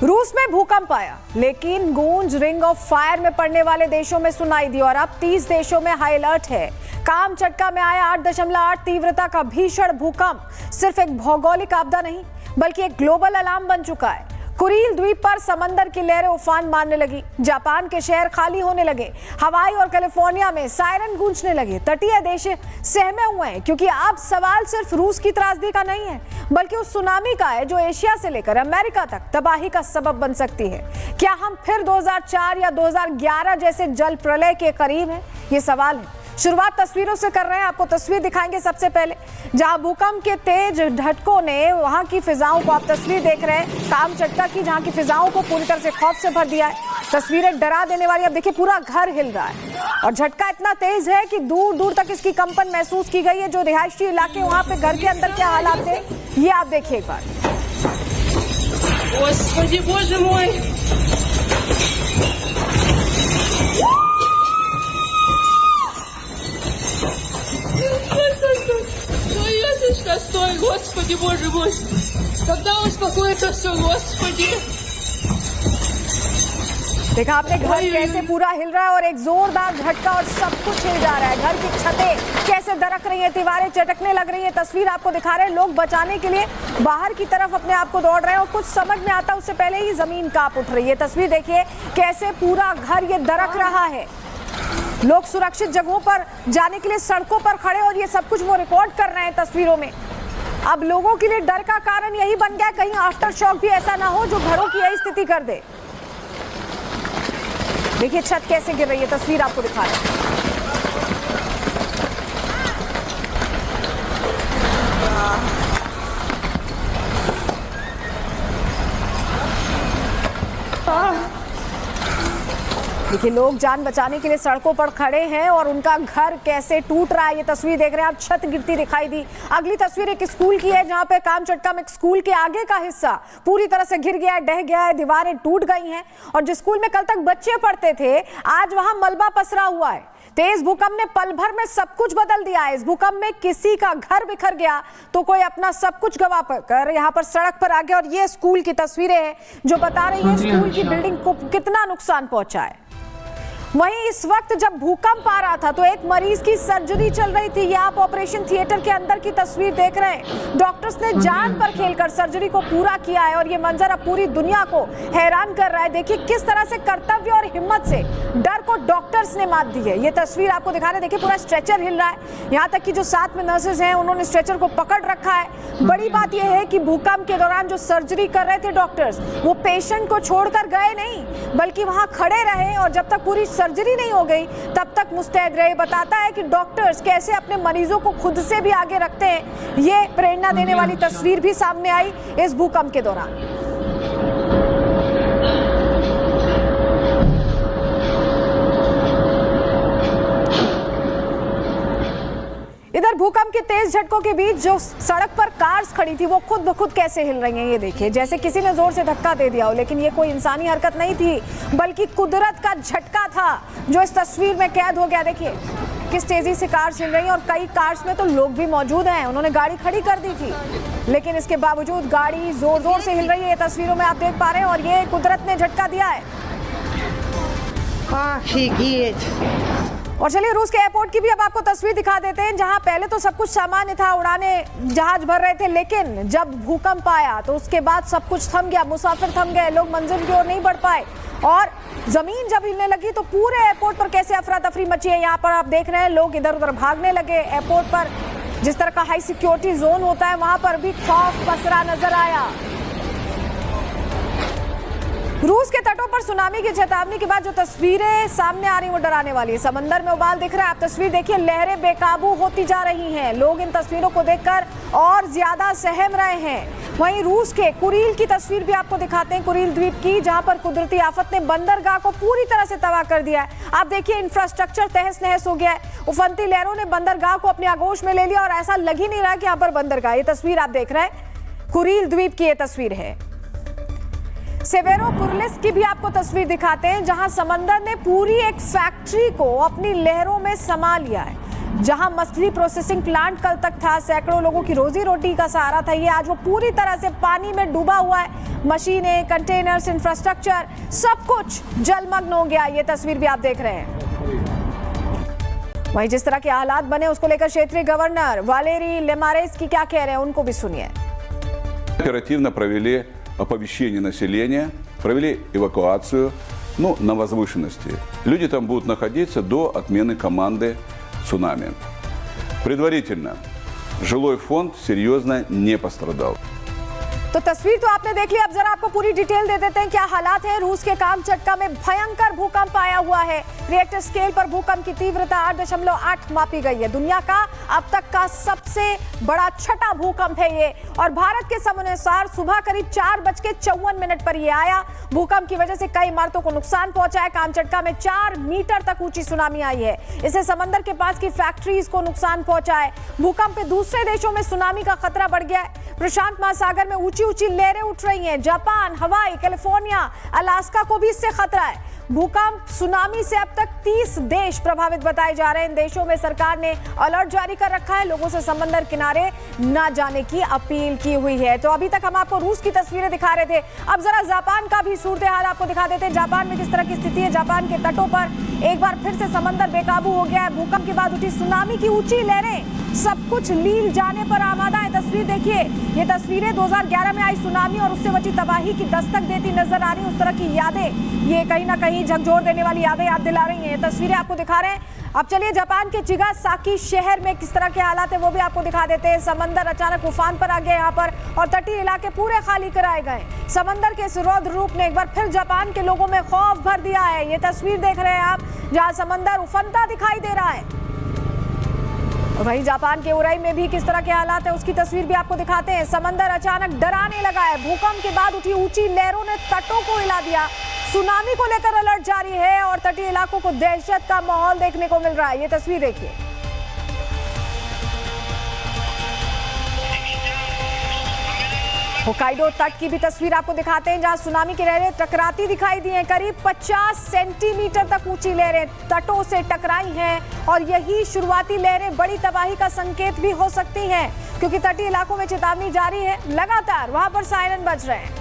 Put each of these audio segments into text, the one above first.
रूस में भूकंप आया, लेकिन गूंज रिंग ऑफ फायर में पड़ने वाले देशों में सुनाई दी और अब 30 देशों में हाई अलर्ट है। कामचटका में आया 8.8 तीव्रता का भीषण भूकंप सिर्फ एक भौगोलिक आपदा नहीं, बल्कि एक ग्लोबल अलार्म बन चुका है। कुरील द्वीप पर समंदर की लहरें उफान मारने लगी, जापान के शहर खाली होने लगे, हवाई और कैलिफोर्निया में सायरन गूंजने लगे। तटीय देश सहमे हुए हैं, क्योंकि अब सवाल सिर्फ रूस की त्रासदी का नहीं है, बल्कि उस सुनामी का है जो एशिया से लेकर अमेरिका तक तबाही का सबब बन सकती है। क्या हम फिर 2004 या 2011 जैसे जल प्रलय के करीब हैं? ये सवाल है। शुरुआत तस्वीरों से कर रहे हैं। आपको तस्वीर दिखाएंगे सबसे पहले, जहां भूकंप के तेज झटकों ने वहां की फिजाओं को, आप तस्वीर देख रहे हैं कामचटका की, जहां की फिजाओं को पूरी तरह से खौफ से भर दिया है। तस्वीरें डरा देने वाली। अब देखिए पूरा घर हिल रहा है और झटका इतना तेज है कि दूर दूर तक इसकी कंपन महसूस की गई है। जो रिहायशी इलाके वहां पे घर के अंदर क्या हालात है, ये आप देखिए एक बार। Господи, Боже мой! Стой, Господи, Боже мой! Когда успокоится все, Господи! देखा आपने घर कैसे पूरा हिल रहा है और एक जोरदार झटका और सब कुछ हिल जा रहा है। घर की छतें कैसे दरक रही है, दीवारें चटकने लग रही है। तस्वीर आपको दिखा रहे हैं, लोग बचाने के लिए बाहर की तरफ अपने आप को दौड़ रहे हैं और कुछ समझ में आता उससे पहले ही जमीन कांप उठ रही है। तस्वीर देखिए कैसे पूरा घर ये दरक रहा है। लोग सुरक्षित जगहों पर जाने के लिए सड़कों पर खड़े और ये सब कुछ वो रिकॉर्ड कर रहे हैं तस्वीरों में। अब लोगों के लिए डर का कारण यही बन गया, कहीं आफ्टर शॉक भी ऐसा ना हो जो घरों की यही स्थिति कर दे। देखिए छत कैसे गिर रही है, तस्वीर आपको दिखा रहे हैं। देखिए लोग जान बचाने के लिए सड़कों पर खड़े हैं और उनका घर कैसे टूट रहा है, ये तस्वीर देख रहे हैं आप। छत गिरती दिखाई दी। अगली तस्वीर एक स्कूल की है, जहां पे कामचटका में स्कूल के आगे का हिस्सा पूरी तरह से गिर गया है, ढह गया है, दीवारें टूट गई हैं और जिस स्कूल में कल तक बच्चे पढ़ते थे, आज वहां मलबा पसरा हुआ है। तेज भूकंप ने पल भर में सब कुछ बदल दिया है। इस भूकंप में किसी का घर बिखर गया तो कोई अपना सब कुछ गवा कर यहाँ पर सड़क पर आ गया। और ये स्कूल की तस्वीरें हैं जो बता रही है स्कूल की बिल्डिंग को कितना नुकसान पहुंचा है। वहीं इस वक्त जब भूकंप आ रहा था तो एक मरीज की सर्जरी चल रही थी। ये आप ऑपरेशन थिएटर के अंदर की तस्वीर देख रहे हैं। डॉक्टर्स ने जान पर खेलकर सर्जरी को पूरा किया है और ये मंजर अब पूरी दुनिया को हैरान कर रहा है। देखिए किस तरह से कर्तव्य और हिम्मत से डर को डॉक्टर्स ने मात दी है। ये तस्वीर आपको दिखा रहे, देखिए पूरा स्ट्रेचर हिल रहा है। यहाँ तक कि जो साथ में नर्सेज हैं उन्होंने स्ट्रेचर को पकड़ रखा है। बड़ी बात यह है कि भूकंप के दौरान जो सर्जरी कर रहे थे डॉक्टर्स, वो पेशेंट को छोड़कर गए नहीं, बल्कि वहां खड़े रहे और जब तक पूरी सर्जरी नहीं हो गई तब तक मुस्तैद रहे। बताता है कि डॉक्टर्स कैसे अपने मरीजों को खुद से भी आगे रखते हैं। ये प्रेरणा देने वाली तस्वीर भी सामने आई इस भूकंप के दौरान। इधर भूकंप के तेज झटकों के बीच जो सड़क पर कार्स खड़ी थी वो खुद ब खुद कैसे हिल रही हैं, ये देखिए। जैसे किसी ने जोर से धक्का दे दिया हो, लेकिन ये कोई इंसानी हरकत नहीं थी, बल्कि कुदरत का झटका था जो इस तस्वीर में कैद हो गया। देखिए किस तेजी से कार्स हिल रही हैं और कई कार्स में तो लोग भी मौजूद हैं। उन्होंने गाड़ी खड़ी कर दी थी, लेकिन इसके बावजूद गाड़ी जोर जोर से हिल रही है। ये तस्वीरों में आप देख पा रहे हैं और ये कुदरत ने झटका दिया है। और चलिए रूस के एयरपोर्ट की भी अब आपको तस्वीर दिखा देते हैं, जहां पहले तो सब कुछ सामान्य था, उड़ाने जहाज भर रहे थे, लेकिन जब भूकंप आया तो उसके बाद सब कुछ थम गया। मुसाफिर थम गए, लोग मंजिल की ओर नहीं बढ़ पाए और जमीन जब हिलने लगी तो पूरे एयरपोर्ट पर कैसे अफरा तफरी मची है। यहाँ पर आप देख रहे हैं लोग इधर उधर भागने लगे। एयरपोर्ट पर जिस तरह का हाई सिक्योरिटी जोन होता है वहां पर भी खौफ पसरा नजर आया। रूस के तटों पर सुनामी की चेतावनी के बाद जो तस्वीरें सामने आ रही हैं वो डराने वाली है। समंदर में उबाल दिख रहा है, आप तस्वीर देखिए, लहरें बेकाबू होती जा रही हैं। लोग इन तस्वीरों को देखकर और ज्यादा सहम रहे हैं। वहीं रूस के कुरील की तस्वीर भी आपको दिखाते हैं, कुरील द्वीप की, जहां पर कुदरती आफत ने बंदरगाह को पूरी तरह से तबाह कर दिया है। आप देखिए इंफ्रास्ट्रक्चर तहस नहस हो गया है। उफनती लहरों ने बंदरगाह को अपने आगोश में ले लिया और ऐसा लग ही नहीं रहा कि यहाँ पर बंदरगाह। ये तस्वीर आप देख रहे हैं कुरील द्वीप की, ये तस्वीर है। सेवेरोपुरलिस की भी आपको तस्वीर दिखाते हैं, जहां समंदर ने पूरी एक फैक्ट्री को अपनी लहरों में समा लिया है। जहां मछली प्रोसेसिंग प्लांट कल तक था, सैकड़ों लोगों की रोजी रोटी का सहारा था, ये आज वो पूरी तरह से पानी में डूबा हुआ है। मशीनें, कंटेनर्स, इंफ्रास्ट्रक्चर सब कुछ जलमग्न हो गया। ये तस्वीर भी आप देख रहे हैं। वहीं जिस तरह के हालात बने उसको लेकर क्षेत्रीय गवर्नर Валерий Лемаревский क्या कह रहे हैं, उनको भी सुनिए। Оперативно провели оповещение населения, провели эвакуацию, на возвышенности. Люди там будут находиться до отмены команды цунами. Предварительно жилой фонд серьезно не пострадал. तो तस्वीर तो आपने देख ली, अब जरा आपको पूरी डिटेल दे देते हैं क्या हालात है। रूस के कामचटका में भयंकर भूकंप आया हुआ है। रिएक्टर स्केल पर भूकंप की तीव्रता 8.8 मापी गई है। दुनिया का अब तक का सबसे बड़ा छठा भूकंप है ये, और भारत के समयानुसार सुबह करीब 4:54 पर ये आया। भूकंप की वजह से कई इमारतों को नुकसान पहुंचा है। कामचटका में 4 मीटर तक ऊंची सुनामी आई है। इससे समंदर के पास की फैक्ट्रीज को नुकसान पहुंचा है। भूकंप में दूसरे देशों में सुनामी का खतरा बढ़ गया है। प्रशांत महासागर में ऊंची ऊंची लहरें उठ रही हैं। जापान, हवाई, कैलिफोर्निया, अलास्का को भी इससे खतरा है। भूकंप सुनामी से अब तक 30 देश प्रभावित बताए जा रहे हैं। इन देशों में सरकार ने अलर्ट जारी कर रखा है। लोगों से समंदर किनारे न जाने की अपील की हुई है। तो अभी तक हम आपको रूस की तस्वीरें दिखा रहे थे, अब जरा जापान का भी सूरत हाल आपको दिखा देते हैं। जापान में किस तरह की स्थिति है। जापान के तटों पर एक बार फिर से समंदर बेकाबू हो गया है। भूकंप के बाद उठी सुनामी की ऊंची लहरें सब कुछ लील जाने पर आमादा है। तस्वीर देखिए, ये तस्वीरें 2011 में आई सुनामी और उससे बची तबाही की दस्तक देती नजर आ रही है। उस तरह की यादें ये कहीं ना कहीं झकझोर देने वाली यादें याद दिला रही हैं। ये तस्वीरें आपको दिखा रहे हैं। अब चलिए जापान के चिगासाकी शहर में किस तरह के हालात है वो भी आपको दिखा देते हैं। समंदर अचानक उफान पर आ गया यहाँ पर, और तटीय इलाके पूरे खाली कराए गए। समंदर के इस रौद्र रूप ने एक बार फिर जापान के लोगों में खौफ भर दिया है। ये तस्वीर देख रहे हैं आप, जहाँ समंदर उफनता दिखाई दे रहा है। वहीं जापान के उराई में भी किस तरह के हालात है उसकी तस्वीर भी आपको दिखाते हैं। समंदर अचानक डराने लगा है। भूकंप के बाद उठी ऊंची लहरों ने तटों को हिला दिया। सुनामी को लेकर अलर्ट जारी है और तटीय इलाकों को दहशत का माहौल देखने को मिल रहा है। ये तस्वीर देखिए। होकाइडो तट की भी तस्वीर आपको दिखाते हैं, जहां सुनामी की लहरें टकराती दिखाई दी हैं। करीब 50 सेंटीमीटर तक ऊंची लहरें तटों से टकराई हैं, और यही शुरुआती लहरें बड़ी तबाही का संकेत भी हो सकती हैं, क्योंकि तटीय इलाकों में चेतावनी जारी है। लगातार वहां पर सायरन बज रहे हैं।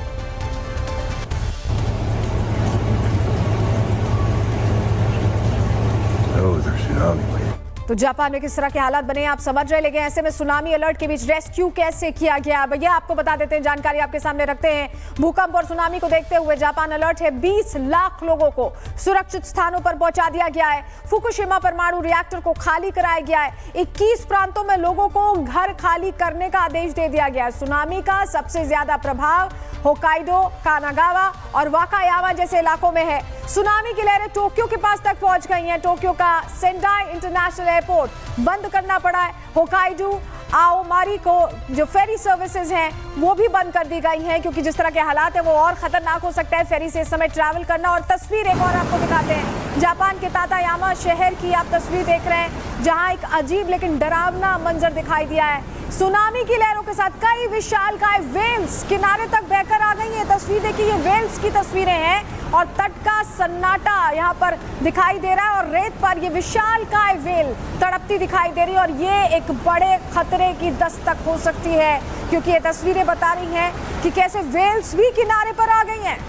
तो जापान में किस तरह के हालात बने आप समझ रहे, लेकिन ऐसे में सुनामी अलर्ट के बीच रेस्क्यू कैसे किया गया, भैया आपको बता देते हैं, जानकारी आपके सामने रखते हैं। भूकंप और सुनामी को देखते हुए जापान अलर्ट है। 20 लाख लोगों को सुरक्षित स्थानों पर पहुंचा दिया गया है। फुकुशिमा परमाणु रिएक्टर को खाली कराया गया है। 21 प्रांतों में लोगों को घर खाली करने का आदेश दे दिया गया है। सुनामी का सबसे ज्यादा प्रभाव होकाइडो, कानागावा और वाकायामा जैसे इलाकों में है। सुनामी की लहरें टोक्यो के पास तक पहुंच गई हैं। टोक्यो का सेंडाई इंटरनेशनल एयरपोर्ट बंद करना पड़ा है। होकाइडो, आओमारी को जो फेरी सर्विसेज हैं वो भी बंद कर दी गई हैं, क्योंकि जिस तरह के हालात है वो और खतरनाक हो सकता है फेरी से इस समय ट्रैवल करना। और तस्वीर एक और आपको दिखाते हैं, जापान के तातायामा शहर की आप तस्वीर देख रहे हैं, जहां एक अजीब लेकिन डरावना मंजर दिखाई दिया है। सुनामी की लहरों के साथ कई विशालकाय वेल्स किनारे तक बहकर आ गई हैं। तस्वीर देखिए, ये वेल्स की तस्वीरें हैं और तट का सन्नाटा यहाँ पर दिखाई दे रहा है, और रेत पर ये विशालकाय वेल तड़पती दिखाई दे रही है, और ये एक बड़े खतरे की दस्तक हो सकती है, क्योंकि ये तस्वीरें बता रही हैं कि कैसे वेल्स भी किनारे पर आ गई हैं।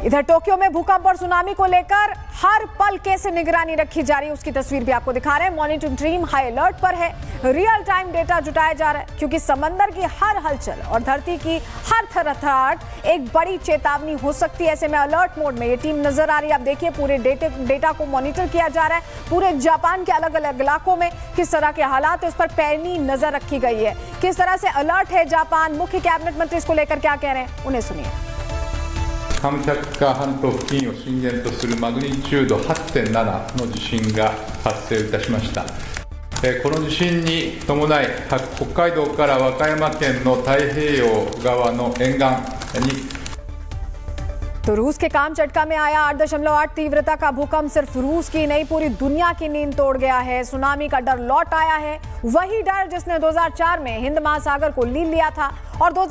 इधर टोक्यो में भूकंप और सुनामी को लेकर हर पल कैसे निगरानी रखी जा रही है उसकी तस्वीर भी आपको दिखा रहे हैं। मॉनिटरिंग टीम हाई अलर्ट पर है। रियल टाइम डेटा जुटाया जा रहा है, क्योंकि समंदर की हर हलचल और धरती की हर थरथराहट एक बड़ी चेतावनी हो सकती है। ऐसे में अलर्ट मोड में ये टीम नजर आ रही है। आप देखिए, पूरे डेटा को मॉनिटर किया जा रहा है। पूरे जापान के अलग अलग इलाकों में किस तरह के हालात है उस पर पैनी नजर रखी गई है। किस तरह से अलर्ट है जापान, मुख्य कैबिनेट मंत्री इसको लेकर क्या कह रहे हैं, उन्हें सुनिए। カムチャツカ半島付近を震源とするマグニチュード 8.7 の地震が発生いたしました。この地震に伴い北海道から和歌山県の太平洋側の沿岸に तो रूस के कामचटका में आया 8.8 तीव्रता का भूकंप सिर्फ रूस की नहीं पूरी दुनिया की नींद तोड़ गया है। सुनामी का डर लौट आया है, वही डर जिसने 2004 में हिंद महासागर को लील लिया था और